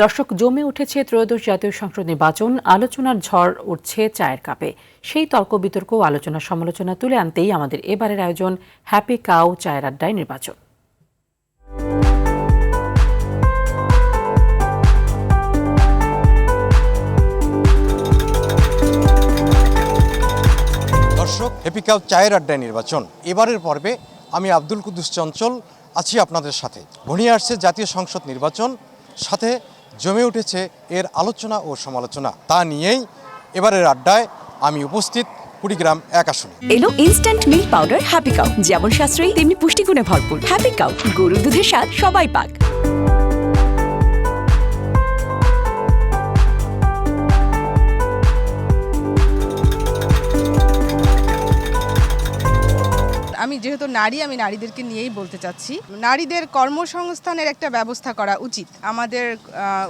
দর্শক, জমে উঠেছে ত্রয়োদশ জাতীয় সংসদ নির্বাচন। আলোচনার ঝড় উঠছে চায়ের কাপে। সেই তর্ক বিতর্ক ও আলোচনা সমালোচনা তুলে আনতেই আমাদের এবারের আয়োজন হ্যাপি কাউ চায়ের আড্ডায় নির্বাচন। দর্শক, হ্যাপি কাউ চায়ের আড্ডায় নির্বাচন এবারের পর্বে আমি আব্দুল কুদ্দুস চঞ্চল আছি আপনাদের সাথে। ঘনিয়ে আসছে জাতীয় সংসদ নির্বাচন, সাথে জমে উঠেছে এর আলোচনা ও সমালোচনা। তা নিয়েই এবারের আড্ডায় আমি উপস্থিত কুড়িগ্রাম 1 আসনে। এলো instant milk powder happy cow, যেমন সাশ্রয়ী তেমনি পুষ্টিগুণে ভরপুর। হ্যাপি কাউ, গরুর দুধের স্বাদ সবাই পাক। আমি যেহেতু নারী, আমি নারীদেরকে নিয়েই বলতে চাচ্ছি, নারীদের কর্মসংস্থানের একটা ব্যবস্থা করা উচিত। আমাদের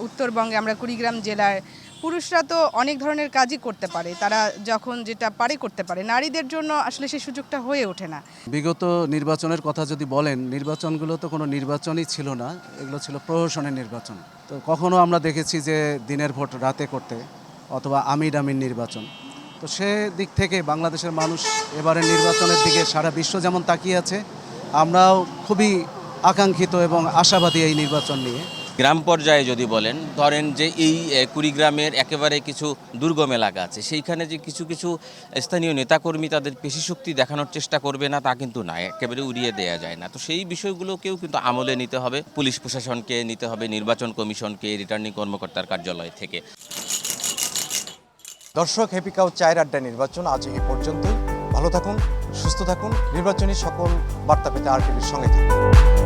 উত্তরবঙ্গে, আমরা কুড়িগ্রাম জেলার পুরুষরা তো অনেক ধরনের কাজই করতে পারে, তারা যখন যেটা পারে করতে পারে, নারীদের জন্য আসলে সেই সুযোগটা হয়ে ওঠে না। বিগত নির্বাচনের কথা যদি বলেন, নির্বাচনগুলো তো কোনো নির্বাচনই ছিল না, এগুলো ছিল প্রহসনের নির্বাচন। তো কখনো আমরা দেখেছি যে দিনের ভোট রাতে করতে, অথবা আমির নির্বাচন। তো সে দিক থেকে বাংলাদেশের মানুষ এবারের নির্বাচনের দিকে সারা বিশ্ব যেমন তাকিয়ে আছে, আমরাও খুবই আকাঙ্ক্ষিত এবং আশাবাদী এই নির্বাচন নিয়ে। গ্রাম পর্যায়ে যদি বলেন, ধরেন যে এই কুড়িগ্রামের একেবারে কিছু দুর্গম এলাকা আছে, সেইখানে যে কিছু কিছু স্থানীয় নেতাকর্মী তাদের পেশিশক্তি দেখানোর চেষ্টা করবে না, তা কিন্তু না, একেবারে উড়িয়ে দেওয়া যায় না। তো সেই বিষয়গুলোকেও কিন্তু আমলে নিতে হবে, পুলিশ প্রশাসনকে নিতে হবে, নির্বাচন কমিশনকে, রিটার্নিং কর্মকর্তার কার্যালয় থেকে। দর্শক, হ্যাপি কাউ চায়ের আড্ডা নির্বাচন আজ এ পর্যন্তই। ভালো থাকুন, সুস্থ থাকুন, নির্বাচনী সকল বার্তা পেতে RTVর সঙ্গে থাকুন।